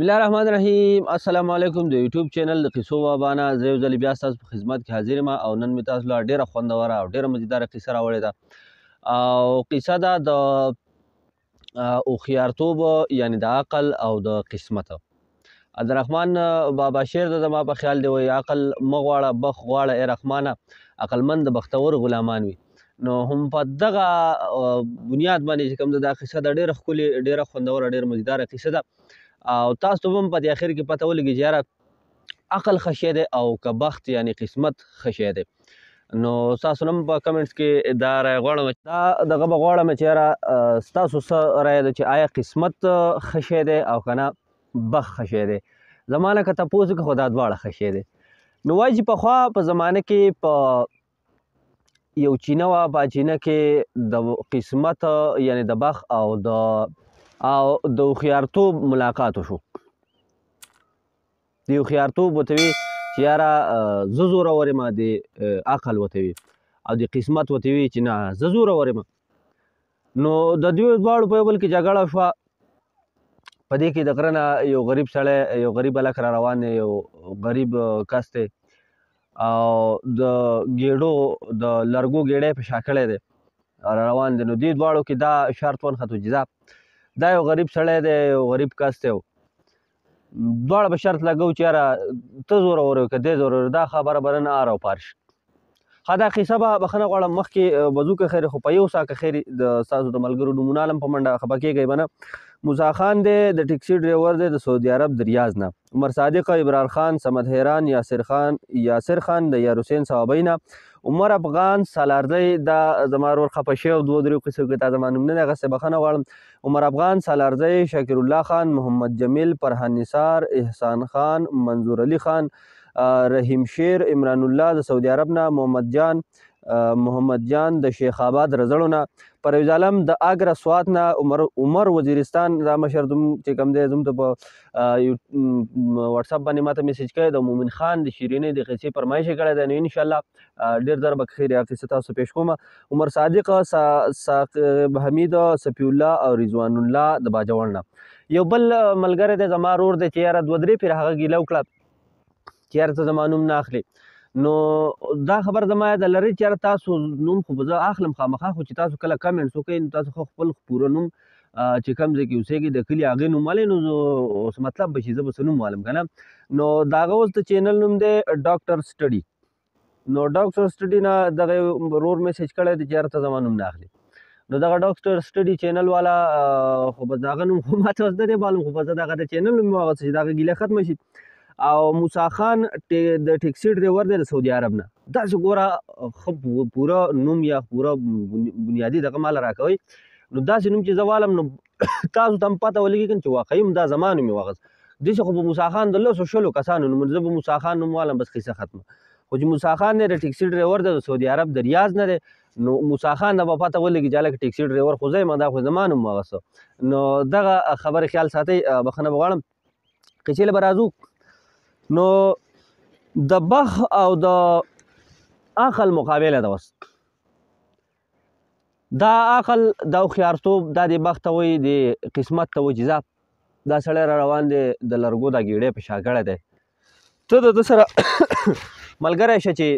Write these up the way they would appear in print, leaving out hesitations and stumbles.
بسم الله الرحمن الرحیم. السلام علیکم. د یوټیوب چینل د قصو بابا نه زه یو ځل بیا ستاسو په خدمت کې حاضر یم او نن مې تاسو له ډېره خوندوره او ډېره مزیداره قصه راوړې ده او قصه ده د هوښیارتوب یعنې د عقل او د قسمت. عبدالرحمن بابا شعر ده زما په خیال دی وایي عقل مه غواړه بخت غواړه ای رحمانه، عقلمند د بختور غلامان وي. نو هم په دغه بنیاد باندې چې کوم ده دا قصه ده ډېره ښکلې ډېره خوندوره ډېره مزیداره قصه ده او تاسو ته به هم په دې اخر کې پته ولګي چې یاره عقل ښه شی دی او که بخت یعنې قسمت ښه شی دی. نو ستاسو نه هم په کمنټس کې دا رایه غواړم دا دغه به غواړم چې یاره ستاسو څه رایه ده چې آیا قسمت ښه شی دی او که نه بخت ښه شی دی. زما نه که تپوس وکړه خو دا دواړه ښه شی دی. نو وایي چې پخوا په زمانه کې په یو چینه وه په چینه کې د قسمت یعنې د بخت او د هوښیارتوب ملاقات وشو. د هوښیارتوب ورته وي چې یاره زه زورور یم، د عقل ورته وي او د قسمت ورته وي چې نه زه زورور یم. نو د دوی دواړو په یو بل کې جګړه شوه. په دې کې د غره نه یو غریب سړی یو غریب هلک را روان دی، یو غریب کس دی او د ګېډو د لرګو ګېډی په شا کړی دی را روان دی. نو دې دواړو کې دا شرط ونښتو چې دا یو غریب سړی دی یو غریب کس دی، دواړه به شرط لګو چې یاره ته زورور یې که دی زورور دا خبره به نن ار او پار شي. ښه دا قصه به بخښنه غواړم مخکې به ځو که خیر خو په یو سا که خیر د ستاسو د ملګرو نومونه هم په منډه خفه کېږئ به نه. موسی خان دی د ټیکسي ډریور دی د سعودي عرب د ریاض نه. عمر صادق، ابرار خان، صمد حیران، یاسر خان د یار حسین صوابۍ نه. عمر افغان سالارزی دا زما ورور خفه شوی او دوه دریو قصو کې دا زما نوم نه دی هغسې بخښنه غواړم. عمر افغان سالارزی، شاکر الله خان، محمد جمیل، فرحان نثار، احسان خان، منظور علي خان، رحیم شیر، عمران الله د سعودي عرب نه، محمد جان د شیخ آباد رزړو نه، پرویز عالم د اګره سوات نه، عمر وزیرستان دا مشر دوم چې کوم دی زموږ ته په وټساپ باندې ماته میسیج کړی د مومن خان د شیرینۍ د قصې فرمایش یې کړی دی. نو انشاءالله ډېر زر به خیر یا قصه تاسو پیش کومه. عمر صادق، ساقب حمید، صفی الله او رضوان الله د باجوړ نه. یو بل ملګری دی زما ورور دی چې یاره دوه درې پېرې هغه ګیله وکړه چې یاره ته زما نوم نه اخلې. نو دا خبر زما یاد لري چې یاره تاسو نوم خو به زه اخلم خامخا، خو چې تاسو کله کمنټس وکئ نو تاسو خپل پوره نوم چې کوم ځای کې اوسېږي د کلي هغې نوم والئ نو اوس مطلب به شي زه به څه نوم والم که نه. نو د هغه اوس د چینل نوم دی ډاکټر سټډي. نو ډاکټر سټډي نه دغه ورور میسیج کړی دی چې یاره ته زما نوم نه اخلي. نو دغه ډاکټر سټډي چینل والا خو به د هغه نوم خو ماته اوس نه دی معلوم، خو به زه د هغه د چینل نوم واغسته چې د هغه ګیله ختمه شي. او موسی خان د ټیکسي ډریور دی د سعودي عرب نه. داسې ګوره ښه پوره نوم یا پوره بنیادي دغه ماله راکوئ. نو داسې نوم چې زه والم نو تاسو ته هم پته ولګي که نه چې واقعي دا زما نوم یې واغست. داسې خو به موسی خان د لسو شلو کسانو نوم زه به موسی خان نوم والم بس قصه ختمه. خو چې موسی خان دی د ټیکسي ډریور دی د سعودي عرب د ریاض نه دی نو موسی خان ته به پته ولګي چې هلکه ټیکسي ډریور خو زه یم دا خو زما نوم واغسته. نو دغه خبرې خیال ساتئ. بخښنه به غواړم قصې له به راځو. نو د بخت او د عقل مقابله ده اوس. دا عقل دا هوښیارتوب دا د بخت ته وایي د قسمت ته وایي چې دا سړی را روان دی د لرګو دا ګېډی په شا کړی دی. ته د ده سره ملګری شه چې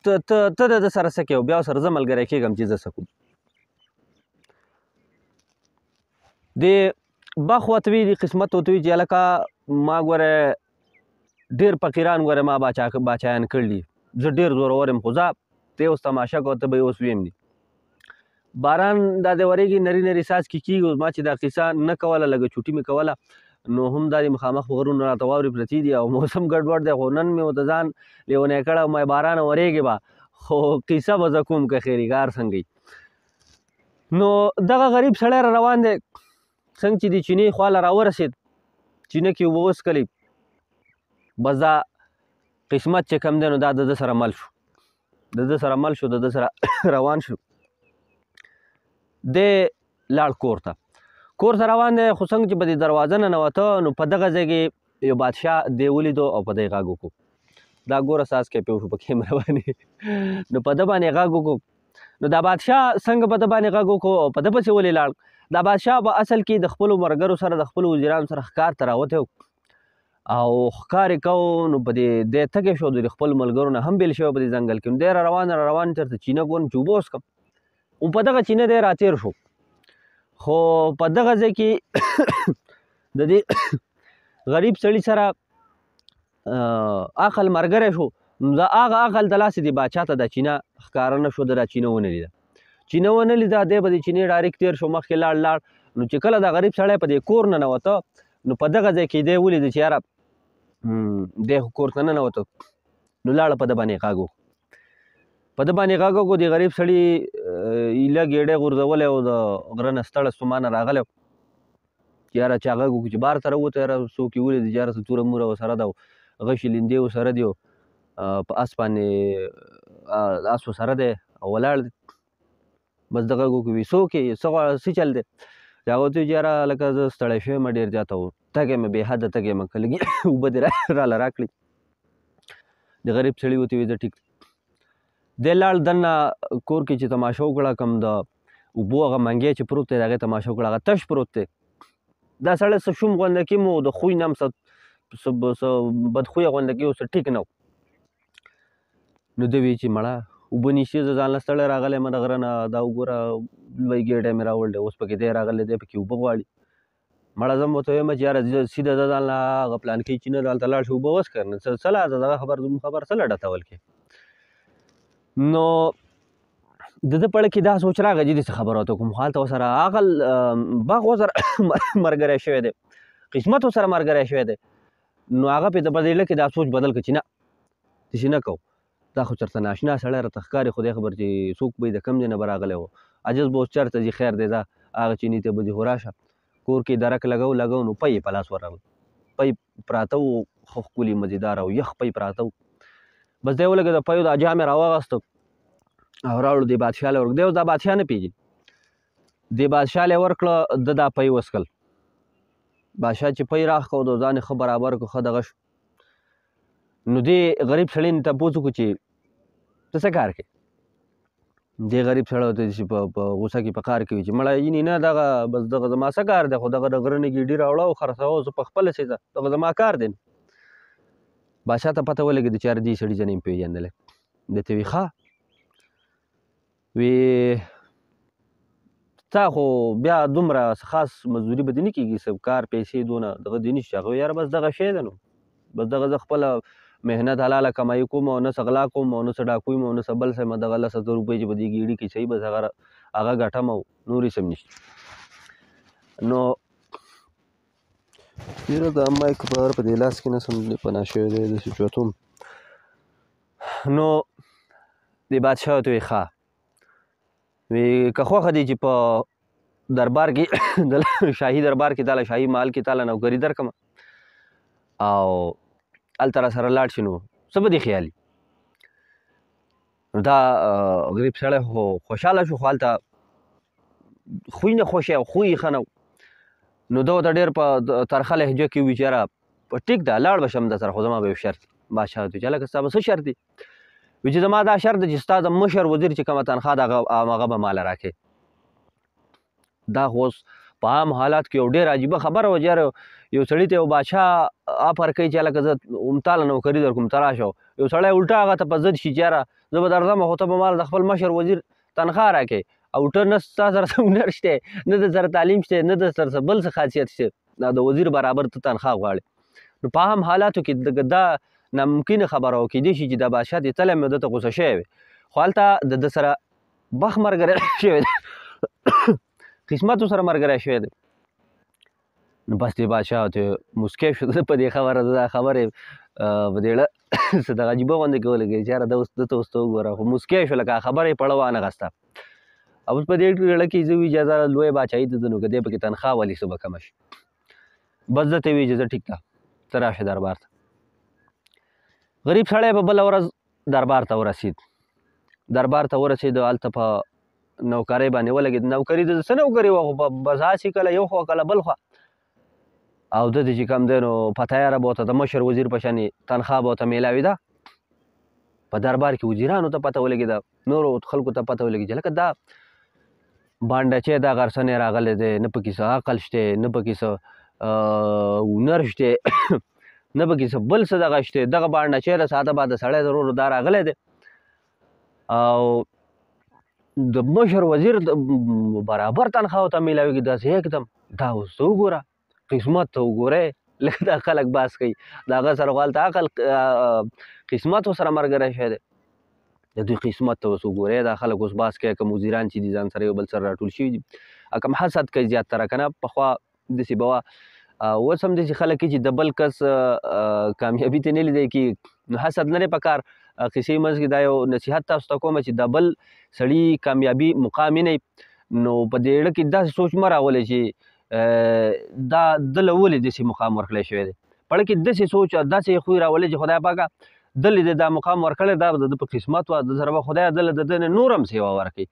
ته د ده سره څه کوې او بیا ورسره زه ملګری کېږم چې زه څه کوم. د بخت ورته وي د قسمت ورته وي چې هلکه ما ګوره ډېر فقیران ګوره ما باچایان کړي زه ډېر زورور یم خو ځه ته یې اوس تماشه کوه ته به یې اوس ویم دي. باران دا د ورېږي نري نري څاڅکي کېږي. ما چې دا قصه نه کوله لږه چوټي مې کوله نو هم دا د مخامخ غرونه راته واورې پرتې دي او موسم ګډوډ دی خو نن مې ورته ځان لیونی کړی ما بارانه ورېږي به خو قصه به زه کوم که خیریګار څنګه. نو دغه غریب سړی را روان دی څنګه چې د چینې خواله راورسېد چینه کې اوبه وڅښلې بس دا قسمت چې کوم دی نو دا د ده سره مل شو د ده سره مل شو د ده سره روان شو. دی لاړ کور ته روان دی خو څنګه چې به د دروازه نه ننوته نو په دغه ځای کې یو بادشاه دی ولیدو او په دی غږ وکړو. دا ګوره څاڅکی پې وشو په کیمره باندې نو په ده باندې غږ وکړو. نو دا بادشاه څنګه په ده باندې غږ وکړو او په ده پسې ولې لاړ دا بادشاه په اصل کې د خپلو ملګرو سره د خپلو وزیرانو سره ښکار ته راوتی او ښکار یې کو نو په دې دی تږی شو د خپلو ملګرو نه هم بېل شوی په دې ځنګل کې نو دی را روان چېرته چینه ګورم چې اوبه وڅښم په دغه چینه دی راتېر شو خو په دغه ځای کې د دې غریب سړي سره عقل ملګری شو نو د هغه عقل د لاسې د باچا ته دا چینه ښکاره نه شو د دا چینه ونه لیده چینه ونه لیده دی به د چینې ډایرکټ تېر شو مخکې لاړ نو چې کله دا غریب سړی په دې کور ننوته نو په دغه ځای کې دی ولیده چې یاره دی خو کور ته ننوته نو لاړه په ده باندې غږ وکړو په ده باندې غږ وکړو د غریب سړي ایله ګېډۍ غورځولی او د غره نه ستړه ستومانه راغلی چې یاره چا غږ وکړو چې بار ته راووته یاره څوک یې ولیدل چې یاره څه توره موره ورسره ده او غشي لیندې ورسره دي او په اس باندې اس ورسره دی او ولاړ دی بس د غږ وکړو وي څوک یې څه چل دی هغه ورته وایي چې یاره لکه زه ستړی شوی یم ډېر زیاته او تږی یم بې حده تږی یم که لږې اوبه دې راله راکړي د غریب سړي ورته وایي زه ټیک دی لاړ دننه کور کې چې تماشه وکړه کوم د اوبو هغه منګی چې پروت دی د هغې تماشه وکړه هغه تش پروت دی دا سړی څه شوم غونده کې مو د خوی نه هم څه بدخویه غونده کې اوس ټیک نه نو ده وایي چې مړه اوبه نیسي زه ځان له ستړی راغلی یم د غره نه دا وګوره لوی ګېډی مې راوړی دی اوس پکې دی راغلی دی پکې اوبه غواړي مړه زه ورته وایم چې یاره سیده زه ځان له هغه پلانکۍ چینه ده هلته لاړ شي اوبه وڅښه نو څه لا دغه خبر زموږ خبر څه له ډتول کې نو د ده په اړه کې دا سوچ راغی چې داسې خبره ورته کوم خو هلته ورسره عقل باغ ورسره ملګری شوی دی قسمت ورسره ملګری شوی دی نو هغه پې د په زړه کې دا سوچ بدل کړه چې نه داسې نه کوو دا خو چېرته ناشنا سړی راته ښکاري خدای خبر چې څوک به یې د کوم ځای نه به راغلی و عجز به اوس چېرته ځي خیر دی دا هغه چینې ته به ځي خو راشه کور کې درک لګو نو پی یې په لاس ورغلل پی پراته وو ښه ښکلي مزېداره او یخ پی پراته وو بس دی ولګېد د پیو دا جام یې راواغسته او راوړو دې بادشاه له ورکړه دی اوس دا بادشاه نه پېژني دې بادشاه له ورکړه ده دا پی وڅکل بادشاه چې پی راښکه د ځان یې ښه برابر کړو ښه دغه شو نو دې غریب سړي نه تپوس وکړو چې ته څه کار کوې دې غریب سړی ورته چې په غوسه کې په کار کوي چې مړه یینې نه دغه بس دغه زما څه کار دی خو دغه د غره نه ګېډي راوړه او خرڅوه زه په خپله څه دغه زما کار دی بادشاه ته پته ولګېده چې یاره دې سړي زه نه یم پېژندلی ده ته وي ښه وی تا خو بیا دومره خاص مزدوري به دې نه کېږي څه کار پیسې دونه دغه دې نشته هغه یاره بس دغه شی دی نو بس دغه زه خپله محنت حلاله کمایي کوم او نه څه غلا کوم او نه څه ډاکو یم او نه څه بل څه یم دغه 10,000 روپۍ چې په دې ګېډي کې صحیح بس هغه ګټم او نور هېڅ هم نشته نو یاره دا مایک بهر په دې لاس کې نه سم پناه شوی دی داسې چوتوم نو دې بادشاه ورته وایي ښه وی که خوښه دی چې په دربار کې د شاهي دربار کې تاله شاهي محل کې تاله نوکري درکړم او هلته راسره لاړ شي نو څه به دې خیالي نو دا غریب سړی خو خوشحاله شو خو هلته خوی نه خوښی او خوی یې ښه نه نو ده ورته ډېر په ترخه لهجه کې ووایي چې یاره ټیک ده لاړ به شم در سره خو زما به یو شرط بادشاه ورته چې هلکه ستا به څه شرط دی وایي چې زما دا شرط دی چې ستا د مشر وزیر چې کومه تنخواه ده هغه به ماله راکړې دا خو اوس په عام حالات کې یو ډېر عجیبه خبره وه چې یاره یو سړي ته یو بادشاه آفر کوي چې هلکه زه همتاله نوکري در کوم ته راشه یو سړی الټا هغه ته په ضد شي چې یاره زه به درځم خو ته به ماله د خپل مشر وزیر تنخواه راکړې او ته نه ستا سره څه هنر شته نه د سره تعلیم شته نه د سره بل څه خاصیت شته دا د وزیر برابر ته تنخواه غواړې نو په عام حالاتو کې دا ناممکنه خبره وه کېدای شي چې دا بادشاه دې تللی مې ده ته غوسه شوی وي خو هلته د ده سره بخ ملګری شوی دی قسمت ورسره ملګری شوی دی نو بس دې بادشاه ورته مسکی شو ده په دې خبره ده دا خبرې په دې اړه څه دغه عجیبه غوندې کې ولګېد چې یاره ده ته اوس ته وګوره خو مسکی شو لکه خبره یې پړه وانغسته او اوس په دې اړه کې زه وي چې دا لویه باچایي ده نو که دی پکې تنخواه ولي څه به کمه شي بس ده ته وایي چې زه ټیک ده ته راشه دربار ته غریب سړی په بله ورځ دربار ته ورسېد هلته په نوکرۍ باندې ولګېد نوکري د څه نوکري وه خو بس هسې کله یو خوا کله بل خوا او ده چې کوم دی نو په تیاره به ورته د مشر وزیر په شانې تنخواه به ورته میلاوي ده په دربار کې وزیرانو ته پته ولګېده نورو خلکو ته پته ولګېد چې لکه دا بانډچی دا غرڅنې راغلی دی، نه پکې څه عقل شته، نه پکې څه هنر شته نه پکې څه بل څه دغه شته. دغه بانډچی د ساده باده سړی د ورور دا راغلی دی او د مشر وزیر برابر تنخواه ورته میلاویږي. داسې یکدم دا اوس ته وګوره، قسمت ته وګورئ. لکه دا خلک بحث کوي د هغه سره خو هلته عقل قسمت ورسره ملګری شوی دی. د دوی قسمت ته اوس وګورئ. دا خلک اوس بحث کوي کوم وزیران چې دي ځان سره یو بل سره راټول شوي دي، کوم حسد کوي زیاتره که نه. پخوا داسې به وه، اوس هم داسې خلک چې د بل کس کامیابي ته نه لیدی کېږي، نو حسد نه دی په کار. قصې منځ کې دا یو نصیحت تاسو ته کومه چې د بل سړي کامیابي مقام وینئ، نو په دې اړه کې داسې سوچ مه راولئ چې دا دله ولې داسې مقام ورکړی شوی دی. په اړه کې داسې سوچ داسې خوی راولئ چې خدای پاکه دلې د دا مقام ورکړی، دا به د ده په قسمت وه، د سره به خدای دله د ده نه نور هم سیوا ورکړي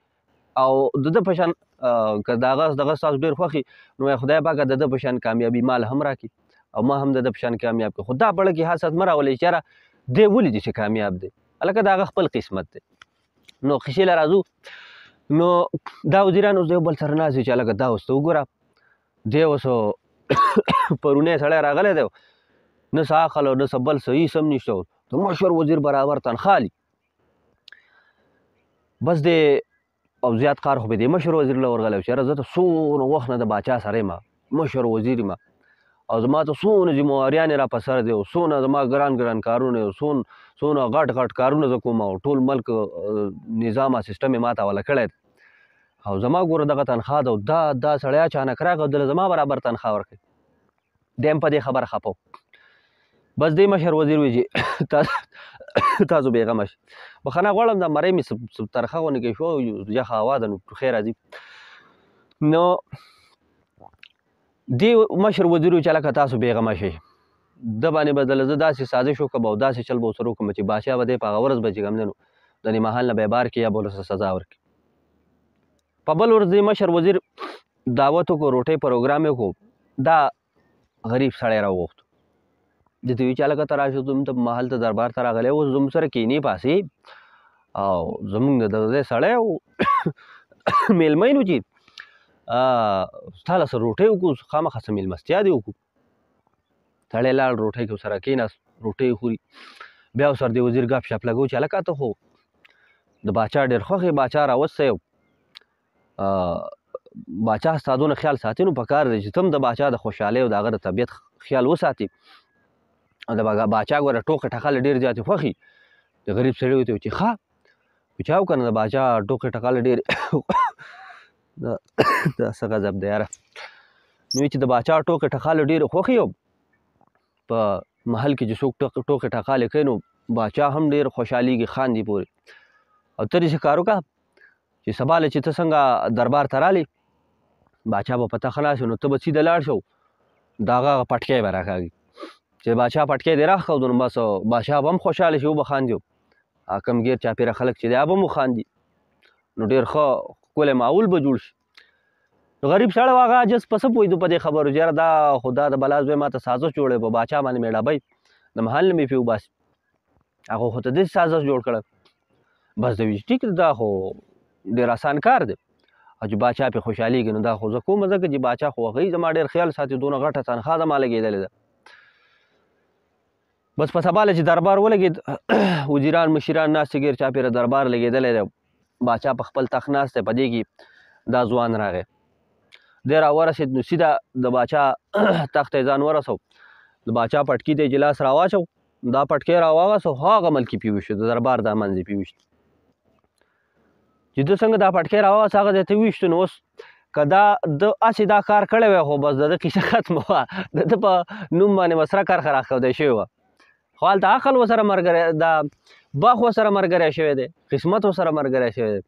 او د ده په شان که د هغه ستاسو ډېر خوښي نو خدای پاکه د ده په شان کامیابي مال هم راکړي او ما هم د ده په شان کامیاب کړي. خو دا په اړه کې حسد مه راولئ چې یاره دی ولې داسې کامیاب دی، هلکه د هغه خپل قسمت دی. نو قصې له راځو. نو دا وزیران اوس د یو بل سره ناست دي چې هلکه دا اوس ته وګوره، دی اوس پرونی سړی راغلی دی، نه څه عقل او نه څه بل څه هېڅ هم نشته، د مشر وزیر برابر تنخواه لي. بس دی او زیات کار خو به دې مشر وزیر له ورغلی و چې یاره زه ته څومره وخت نه د باچا سره یم، مشر وزیر یم او زما ته څونه ذمهواریانې را په سر دی او څونه زما ګران ګران کارونه او څونه غټ غټ کارونه زه کوم او ټول ملک نظام او سیسټم یې ما ته حواله کړی دی او زما ګوره دغه تنخواه ده او دا سړی اچانک راغی او دله زما برابر تنخواه ورکوي. دی هم په دې خبره خفه و. بس دی مشر وزیر وی چې تاسو بېغمه شئ. بخښنه غواړم دا مرۍ مې ترخه غوندې کې شوه، یخه هوا ده نو ټوخی راځي. نو دې مشر وزیر وی چې هلکه تاسو بېغمه شئ، ده باندې به دله زه داسې سازش وکړم او داسې چل به ورسره وکړم چې بادشاه به دی په هغه ورځ به چې کوم دی نو د نېمحال نه به یې بار کړي یا به ورسره سزا ورکړي. په بل ورځ دې مشر وزیر دعوت وکړو، روټۍ پروګرام یې وکړو. دا غریب سړی راوغوښتو، ده ته ویل چې هلکه ته راشه زموږ ته محل ته دربار ته راغلی اوس زموږ سره کښېنې پاسې او زموږ د دغه ځای سړی او میلمه یې نو چې ستا له سره روټۍ وکړو، خامخا څه میلمستیا دې وکړو. سړی لاړ، روټۍ کې ورسره کېناست، روټۍ خوري. بیا ورسره د وزیر ګپ شپ لګو چې هلکه ته خو د باچا ډېر خوښ یې، باچا راوستی او باچا ستا دونه خیال ساتي نو پکار دی چې ته هم د باچا د خوشحالۍ او د هغه د طبیعت خیال وساتي. او د باچا ګوره ټوکې ټکاله ډېر زیاتې خوښي. د غریب سړي ورته وایي چې ښه چا وکړه نو د باچا ټوکې ټکاله ډېرې دا څه غضب دی یاره. نو وایي چې د باچا ټوکې ټکاله ډېرې خوښي او په محل کې چې څوک ټوکې ټکالې کوي نو باچا هم ډېر خوشحالېږي، خاندي پورې. او ته داسې کار وکړه چې سبا له چې ته څنګه دربار ته رالې باچا به په تخت ناست نو ته به سیده لاړ شو، د هغه پټکی به راکاږي چې باچا پټکی دې راښودو نو بس باچا به هم خوشحاله شي، وبخاندي. حاکم ګیر چاپېره خلک چې دی هغه به هم وخاندي، نو ډېر ښه ښکلی معول به جوړ شي. غریب سړی و هغه عاجز په څه پوهېدو په دې خبرو چې یاره دا خو دا د بلا زوی ما ته سازش جوړی، په باچا باندې مې ډبی د محل نه مې پې وباسي، هغه خو ته داسې سازش جوړ کړی. بس د ویل ټیک دا خو ډېر اسان کار دی او چې باچا پې خوشحالېږي نو دا خو زه کومه ځکه چې باچا خو هغوی زما ډېر خیال ساتي، دونه غټه تنخواه زما لګېدلې ده. بس په سبا له چې دربار ولګېد، وزیران مشیران ناست ګیر چاپېره دربار لګېدلی دی، باچا په خپل تخت ناست دی، په دې کې دا ځوان راغی. دی راورسېد نو سیده د باچا تخت ته یې ځان ورسو، د باچا پټکي ته یې ګیلاس راواچو، دا پټکی راواغست او هغه ملکې پې ویشتو، د دربار دا منځ یې پې ویشتو. چې ده څنګه دا پټکی راواغست هغه ځای ته ویشتو نو اوس که دا د هسې دا کار کړی وی خو بس د ده کیسه ختمه وه، د ده په نوم باندې به سره کرښه راښودی شوې وه. خو هلته عقل ورسره ملګری، دا بخ ورسره ملګری شوی دی، قسمت ورسره ملګری شوی دی.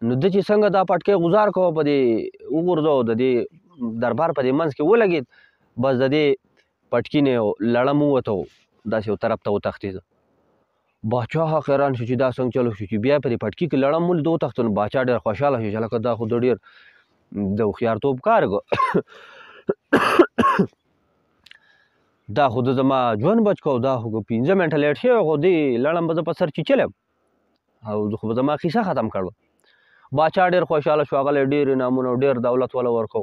نو ده چې څنګه دا پټکی غوزار کوه په دې وغورځو د دې دربار په دې منځ کې ولګېد، بس د دې پټکي نه یو لړم ووته داسې یو طرف ته وتښتېده. باچا حیران شو چې دا څنګه چلو شو چې بیا په دې پټکي کې لړم ولید وتښته. نو باچا ډېر خوشحاله شو چې هلکه دا خو د ډېر د هوښیارتوب کار دا خو د زما ژوند بچ کو، دا خو 15 منټه لیټ شوی خو دې لړم به زه په سر چیچلی او خو به زما کیسه ختم کړو. باچا ډېر خوشحاله شو، هغه له ډېر انعامونه او ډېر دولت وله ورکو.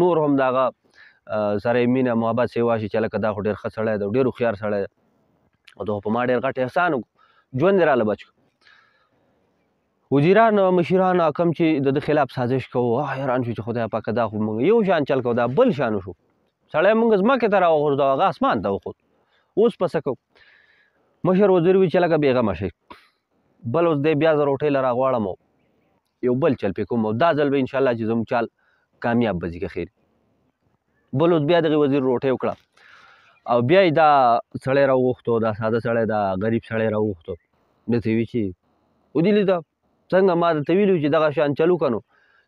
نور هم د هغه سره یې مینه محبت سیوا شي چې هلکه دا خو ډېر ښه سړی دی او ډېر هوښیار سړی دی او دغه په ما ډېر غټ احسان وکړو، ژوند یې راله بچ کړو. وزیران او مشیران کم چې د ده خلاف سازش کوو حیران شو چې خدای پاکه دا خو موږ یو شان چل کوو، دا بل شان وشو. سړی موږ ځمکې ته راوغورځو هغه اسمان ته وخوت. اوس په څه کوو؟ مشر وزیر وي چې لکه بېغمه شئ. بل اوس دی بیا زه روټۍ له راغواړم او یو بل چل پې کوم او دا ځل به انشاءالله چې زموږ چال کامیاب به ځي که خیر. بل اوس بیا دغې وزیر روټۍ وکړه او بیا یې دا سړی راوغوښتو، دا ساده سړی دا غریب سړی راوغوښتو. ده ته وي چې ودې لیده څنګه ما درته ویلي وو چې دغه شان چل وکړه نو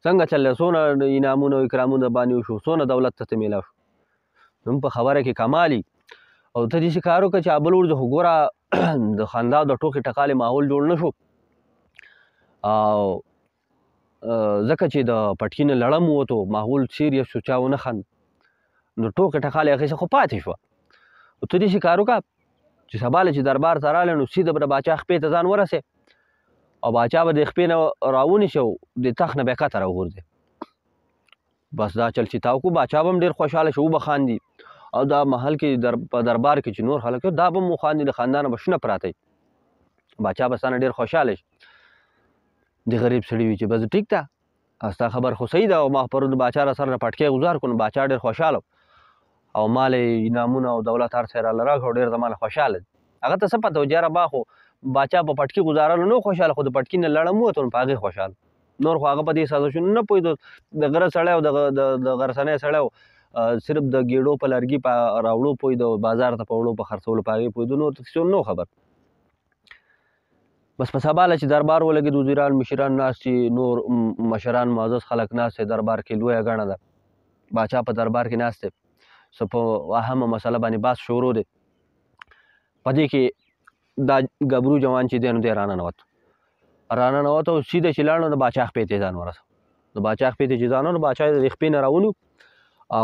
څنګه چل دی، څونه انعامونه او اکرامونه باندې وشو، څونه دولت ته میلاو شو. هم په خبره کې کمال او ته داسې کار وکړه چې بل ورځ خو ګوره د خندا او د ټوکې ټکالې ماحول جوړ نه شو او ځکه چې د پټکي نه لړم ووتو ماحول سیریس شو، چا ونه خند نو ټوکې ټکالې اخیسته خو پاتې شوه. ته داسې کار وکړه چې سبا له چې دربار ته راغلی نو سیده به د باچا خپې ته ځان ورسې او باچا به د خپې نه راونیسي او د تخت نه به یې کته راوغورځي. بس دا چل چې تا وکړو باچا به هم ډېر خوشحاله شو، وبه خاندي او دا محل کې په دربار کې چې نور خلک دا به هم وخاندي، د خندا نه به شنه پراته وي. باچا به ستانه ډېر خوشحاله شي. د غریب سړي وي چې بس ټیک ده ستا خبر خو صحیح ده او ما پرون د باچا را سره نه پټکی ګزار کړو نو باچا ډېر خوشحاله او ما له انعامونه او دولت هر څه یې راله راکړو، ډېر زما نه خوشحاله دي. هغه ته څه پته و چې یاره ما خو باچا په پټکي ګزارلو نه خوشحاله، خو د پټکي نه لړم ووتو نو په هغې خوشحاله. نور خو هغه په دې سازشونو نه پوهېدو. د غره سړی او د غرسنی سړی صرف د ګېډو په لرګي په راوړو پوهېدو، بازار ته په وړو په خرڅولو په هغې پوهېدو، نور څه نه خبر. بس په سبا له چې دربار ولګېد، وزیران مشران ناست چې نور مشران معزز خلک ناست دی، دربار کې لویه ګڼه ده. باچا په دربار کې ناست دی، څه په اهمه مسله باندې بحث شروع دی. په دې کې دا ګبرو جوان چې دی نو دی راننوت او سیده چې لاړ نو د باچا خپې ته یې ځان ورسو. د باچا خپې ته چې ځان نو باچا یې د خپې نه راونیو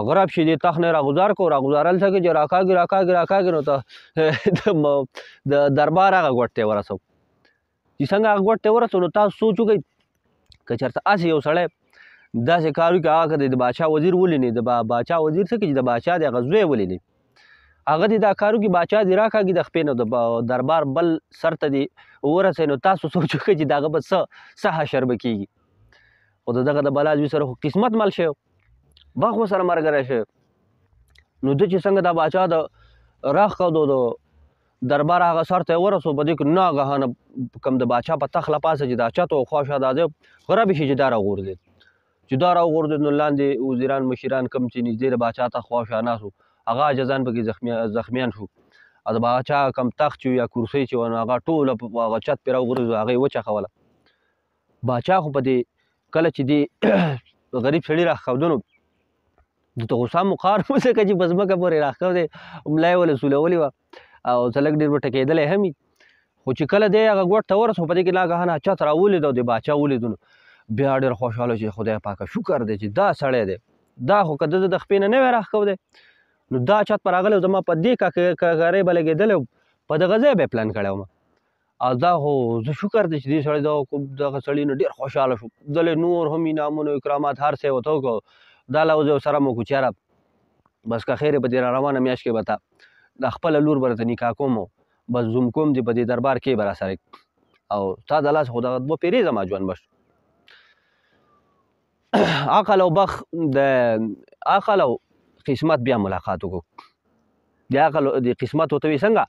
غرب شي دې تخت نه راګزار کړو، راګزارل څه کې چې راکاږي نو ته د دربار هغه ګوټ ته یې ورسو. چې څنګه هغه ګوټ ته ورسو نو تاسو سوچ وکئ که چېرته هسې یو سړی داسې کار وکړي هغه که د باچا وزیر ولینې، د باچا وزیر څه کوي چې د باچا د هغه زوی ولینې، هغه دې دا کار وکړي باچا دې راکاږي د خپې نه د دربار بل سر ته دې ورسوي نو تاسو سوچ وکئ چې د هغه به څه حشر به کېږي. خو د دغه د بلا زوی سره خو قسمت مل شوی، بخ ورسره ملګری شوی. نو ده چې څنګه دا باچا د راښکدو د دربار هغه سر ته یې ورسو، په دې کې ناګهانه کوم د باچا په تخت له پاسه چې دا چت او خواشه دا ځای غربې شي چې دا راوغورځېد. چې دا راوغورځېد نو لاندې وزیران مشران کوم چې نږدې د باچا ته خواشه ناست وو هغه عاجزان پکې زخمیان شو او د باچا کم تخت چې یا کرسۍ چې وه نو هغه ټوله هغه چت پرې راوغورځېدو، هغه یې وچخوله. باچا خو په دې کله چې دې غریب سړي راښکوده نو دته غوسه مقار وځکه چې په ځمکه پورې راښکودی، ملا یې ولې سولولې وه او څه لږ ډېر به ټکېدلی هم وي. خو چې کله دی هغه ګوټ ته ورسو په دې کې ناګهانه چت راولید او د باچا ولیدو نو بیا ډېر خوشحاله چې خدای پاکه شکر دی چې دا سړی دی، دا خو که د د خپې نه وی راښکودی نو دا چت په راغلی زما په دې کاکارۍ به لګېدلی په دغه ځای به یې پلان کړی وم او دا خو زه شکر دی چې دې سړی دغه سړي نه ډېر خوشحاله شو. دلې نور هم انعامونه اکرامات هر څه یې ورته وکړو. دا لوز یې ورسره مو وکړو چې یاره بس که خیر یې په دې را روانه میاشت کې به تا د خپله لور به درته نکاح کوم بس زوم کوم دې په دې دربار کې به راسره او تا د لاسه خو دغه 2 پیرې زما ژوند بس. عقل او بخ د عقل او قسمت بیا ملاقات وکړو. د عقل د قسمت ورته وي څنګه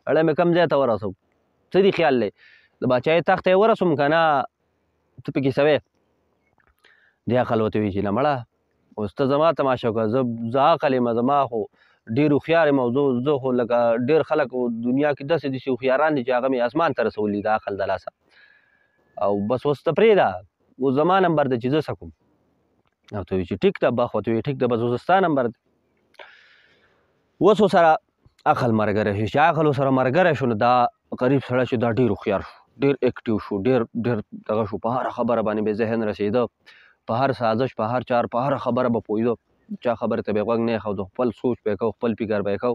اړه مې کم ځای ته ورسوم، څه دي خیال دی د باچایۍ تخت ته یې ورسوم که نه ته پکې سوی. د عقل ورته وي چې نه مړه اوس ته زما تماشه وکړه، زه عقل یم، زما خو ډېر هوښیار یم او زه خو لکه ډېر خلک دنیا کې داسې داسې هوښیاران دي چې هغه مې اسمان ته رسولي د عقل د لاسه او بس اوس ته پرېږده اوس زما نمبر دی چې زه څه کوم. او ته وایي چې ټیک ده بخ ورته وایي ټیک ده بس اوس ستا نمبر دی. اوس ورسره عقل ملګری شو، چې عقل ورسره ملګری شو نو دا غریب سړی چې دا ډېر هوښیار شو، ډېر اکټیو شو، ډېر دغه شو، په هره خبره باندې به ذهن رسېده، په هر سازش په هر چار په هره خبره به پوهېده، چا خبرې ته به یې غوږ نه ایښود، خپل سوچ به یې کو، خپل فکر به یې کو.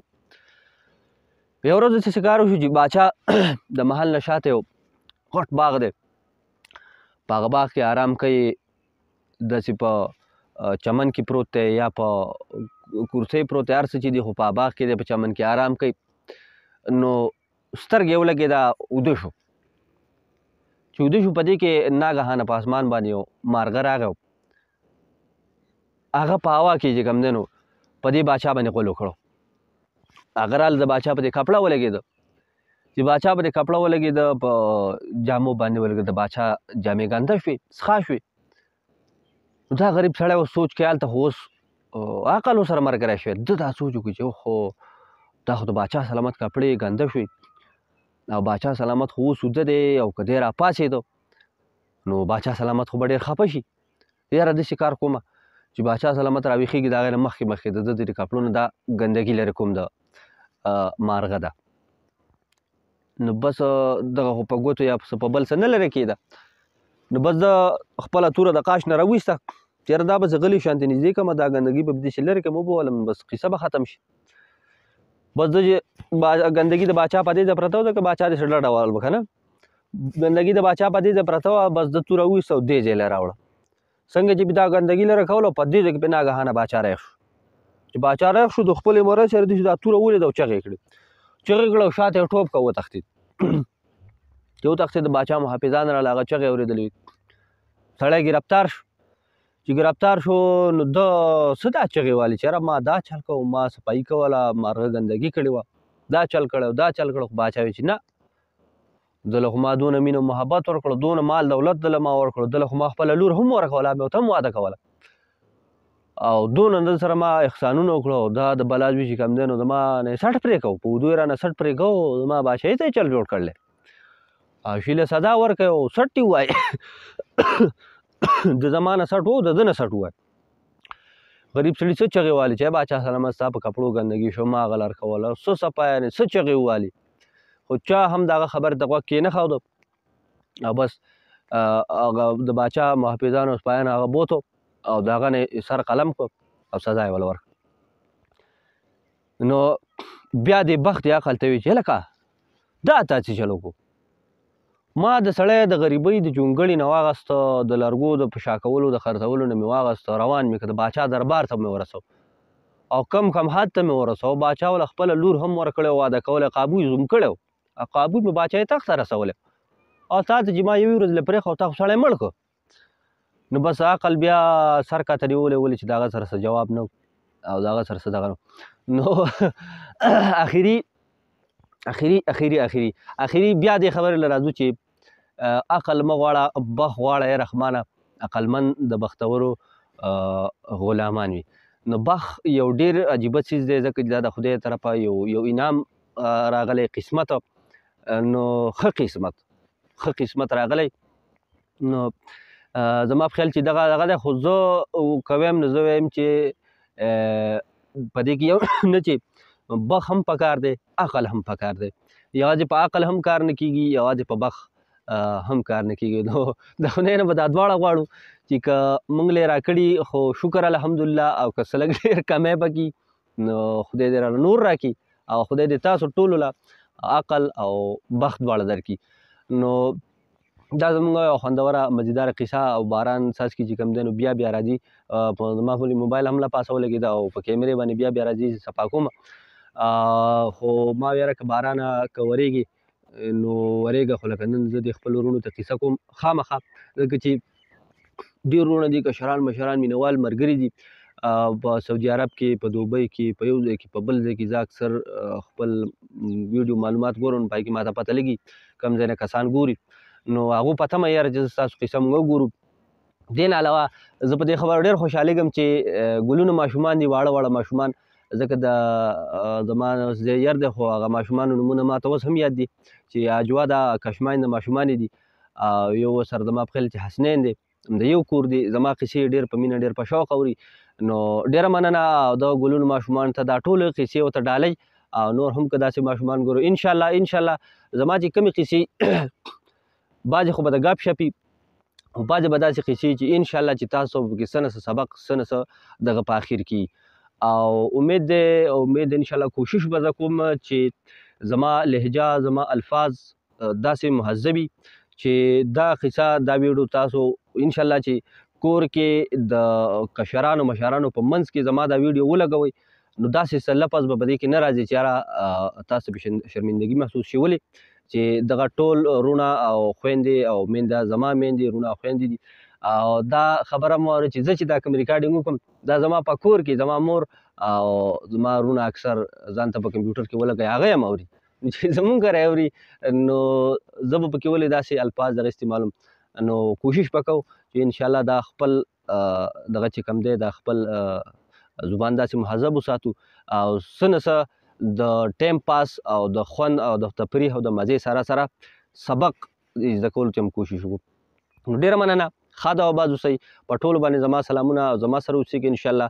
یوه ورځ داسې کار وشو چې باچا د محل نه شاته یو غټ باغ دی، په هغه باغ کې آرام کوي، داسې په چمن کې پروت دی یا په کرسۍ پروت دی، هر څه چې دي خو په باغ کې دی، په چمن کې آرام کوي. نو سترګې یې ولګېده، اوده شو. چې اوده شو، په دې کې ناګهانه په اسمان باندې یو مارغه راغی، هغه په هوا کې چې کوم دی نو په دې باچا باندې غول وکړو. هغه راله د باچا په دې کپړه ولګېده، چې باچا په دې کپړه ولګېده، په جامو باندې ولګېده، د باچا جامې ګنده شوې، سخا شوې. نو دا غریب سړی اوس سوچ کوي هلته خو اوس عقل ورسره ملګری شوی. ده دا سوچ وکړي چې اوهو دا خو د باچا سلامت کپړې ګنده شوې او باچا سلامت خو اوس اوده دی، او که دی راپاڅېده نو باچا سلامت خو به ډېر خفه شي. یاره داسې کار کومه چې باچا سلامت راویښېږي، د هغې نه مخکې د ده د کپړو نه دا ګندګي لرې کوم د مارغه ده. نو بس دغه خو په ګوتو یا په بل څه نه لرې کېده. نو بس ده خپله توره د قاش نه راویسته، چې یاره دا به زه غلي شانتې نږدې کړم، دا ګندګي به داسې لرې کړم، وبولم، بس قصه به ختم شي. بس ده چې ګندګي د باچا په دې ځای پرته وه، ځکه باچا دې ډډه وال به که نه، ګندګي د باچا په دې ځای پرته وه. بس ده توره وویسته او دې ځای له راوړه. څنګه چې دا ګندګي لرې کوله، په دې ځای کې پې ناګهانه باچا ریغ شو. چې باچا ریغ شو، د خپلې مورۍ سره داسې دا توره ولیده او چغې کړې، چغې کړه او شاته یې ټوپ کړه، وتښتېد. چې وتښتېد، د باچا محافظان راغله، هغه چغې اورېدلې، سړی ګرفتار شو. چې ګرفتار شو نو ده څه دا چغې والي چې یاره ما دا چل کوو، ما صفایي کوله، مارغه ګندګي کړې وه، دا چل کړی او دا چل کړی. خو باچا وایي چې نه، دله خو ما دونه مینه او محبت ورکړو، دونه مال دولت دله ما ورکړو، دله خو ما خپله لور هم ورکوله، مې ورته هم واده کوله، او دونه د سره ما احسانونه وکړو. دا د بلا زوی چې کوم دی نو زما نه یې سټ پرې کوو، په اودو یې رانه سټ پرې کوو، زما بادشاهي ته یې چل جوړ کړلی او شیله سزا ورکوي او سټ یې ووایي. د زما نه سټ و، د ده نه سټ ووایي. غریب سړي څه چغې والي چې باچا سلامت ستا په کپړو ګندګي شو، ما هغه لر کوله، څه صفایانې څه چغې ووالي. خو چا هم د هغه خبرې ته غوږ کېنښوده او بس هغه د باچا محافظانو او سپایانو هغه بوتو او د هغه نه سر قلم کړ او سزا یې وله ورکړه. نو بیا دې بخت یې عقل ته وایي چې هلکه دا تا څه چل وکړو، ما د سړی د غریبۍ د جونګړي نه واغسته، د لرګو د په شا کولو د خرڅولو نه مې واغسته، روان مې کړه، د باچا دربار ته مې ورسو او کم حد ته مې ورسو. باچا وله خپله لور هم ورکړی و، واده کولی، قابو یې زوم کړی و، قابو مې باچایي تخت ته رسولی او تا ته چې ما یوې ورځې له پرېښود، تا خو سړی مړ کړ. نو بس عقل بیا سر کاته نیولی ولې چې د هغه سره څه جواب نه او د هغه سره څه دغه نه. نو اخري بیا دې خبرې له راځو چې عقل مه غواړه، بخ غواړه ای رحمانه، عقلمند د بختورو غلامان وي. نو بخ یو ډېر عجیبه څیز دی، ځکه چې دا د خدای طرفه یو انعام راغلی، قسمت، نو ښه قسمت راغلی. نو زما په خیال چې دغه دی، خو زه که ویم نو زه وایم چې په دې کې یو نه چې بخ هم پکار دی، عقل هم پکار دی. یوازې په عقل هم کار نه کېږي، یوازې په بخ هم کار نه کېږي. نو د خدای نه به دا دواړه غواړو چې که موږ له یې راکړي خو شکر الحمدلله، او که څه لږ ډېر کمی به کړي نو خدای دې رانه نور راکړي او خدای دې تاسو ټولو له عقل او بخت دواړه درکړي. نو دا زموږ یوه خوندوره مزیداره قصه او باران څاڅکي چې کوم دی نو بیا راځي. په زما موبایل هم له پاسه ولګېده او په کیمرې باندې بیا راځي، صفا کومه. خو ما ویره که بارانه که ورېږي نو ورېږه، خو لکه نن زه دې خپلو وروڼو ته قصه کوم خامخا، ځکه چې ډېر وروڼه دي، کشران مشران مینهوال ملګري دي په سعودي عرب کې، په دوبۍ کې، په یو ځای کې، په بل ځای کې. زه اکثر خپل ویډیو معلومات ګورم، په هغې کې ماته پته لګي کوم ځای نه کسان ګوري، نو هغو په تمه یاره چې زه ستاسو قصه موږ وګورو. دې نه علاوه زه په دې خبره ډېر خوشحالېږم چې ګلونه ماشومان دي، واړه ماشومان، ځکه د زما یار دی، خو هغه ماشومانو نومونه ما ته اوس هم یاد دي چې اجوا ده، کشماین د ماشومانې دي، یو سره زما په خیال چې حسنین دی، د یو کور دي. زما قصې ډېر په مینه ډېر په شوق اوري. نو ډېره مننه د ګلونو ماشومانو ته، دا ټولې قصې ورته ډالۍ او نور هم که داسې ماشومان ګورو انشاءالله زما چې کومې قصې بعضې خو به د ګپ شپي، خو بعضې به داسې قصې چې انشاءالله چې تاسو پکې څه نه څه سبق، څه نه څه دغه په اخر کې، او امید انشاءالله کوشش به زه کوم چې زما لهجه، زما الفاظ داسې مهذبي چې دا قصه دا ویډیو تاسو انشاءالله چې کور کې د کشرانو مشرانو په منځ کې زما دا ویډیو ولګوئ نو داسې څه لفظ به په دې کې نه راځي چې یاره تاسو په شرمندګي محسوس شي. ولې چې دغه ټول رونه او خویندې او میندې زما میندې رونه او خویندې دي او دا خبره مو واورئ چې زه چې دا کوم ریکارډینګ وکړم دا زما په کور کې زما مور او زما رونه اکثر ځان ته په کمپیوټر کې ولګوي هغه یې هم اوري چې زمونږ کره اوري نو زه به پکې ولې داسې الفاظ دغه استعمالوم نو کوشش وکړو چې انشاءالله دا خپل دغه چې کوم دی دا خپل زبان داسې مهذب وساتو او څه نه څه د ټایم پاس او د خوند او د تفریح او د مزې سره سره سبق زده کولو چې هم کوشش وکړو. نو ډېره مننه ښه ده او باز اوسئ په ټولو باندې زما سلامونه او زما سره اوسېږئ انشاءالله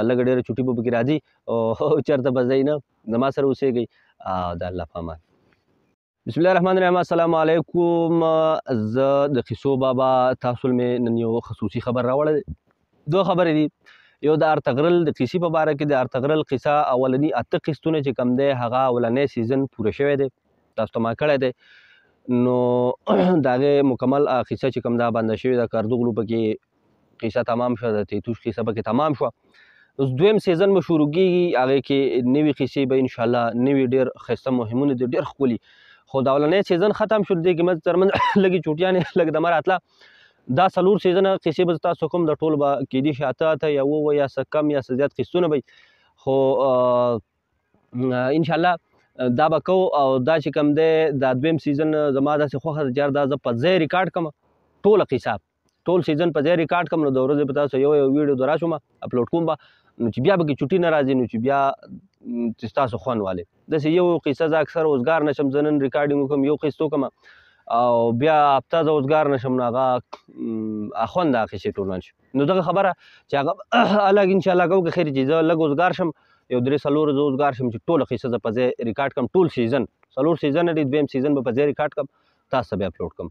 لږه ډېره چوټي به پکې راځي او چېرته به ځئ نه زما سره اوسېږئ او د الله په امان. بسم الله الرحمن الرحیم. السلام علیکم. زه د قصو بابا تاسو مې نن یو خصوصي خبر راوړی دی. دوه خبرې دي. یو د ارتغرل د قصې په باره کې د ارتغرل قصه اولني 8 قسطونه چې کوم دی هغه اولنی سیزن پوره شوی دی تاسو ته ما کړی دی نو د هغې مکمل قصه چې کوم دا بنده شوې ده کردغلو پکې قصه تمام شوه د تیتوش قصه پکې تمام شوه. اوس دویم سیزن به شروع کېږي هغې کې نوي قصې به انشاءالله نوي ډېر ښایسته مهمونه دي ډېر ښکلي خو د اولنی سیزن ختم شو د دې کې منځ ترمنځ لږې چوټیانې لږ دمه راتله دا 4 سیزنه قصې به تاسو کوم د ټول به کیدای شي 8 یا 9 یا څه کم یا څه زیات قصونه به خو انشاءالله دا به کوو او دا چې کوم دی دا دویم سیزن زما داسې خوښه ده چې دا زه په ځای ریکارډ کړم ټوله قصه ټول سیزن په ځای ریکارډ کړم نو د ورځې به تاسو یو ویډیو د راشم اپلوډ کوم به نو چې بیا پکې چوټي نه راځي نو چې بیا چې ستاسو خوند والي داسې یو قصه زه اکثر اوزګار نشم زه نن ریکارډینګ وکړم یو قصه وکړم او بیا هفته زه اوزګار نشم نو هغه خوند د هغه قصې ټول شي نو دغه خبره چې هغه الګ انشاءالله کوو که خیر چې زه لږ اوزګار شم یو 3 4 زه اوزګار شم چې ټوله قصه زه په ځای ریکارډ کړم ټول سیزن 4 سیزن دی دویم سیزن به په ځای ریکارډ کړم تاسو به اپلوډ کړم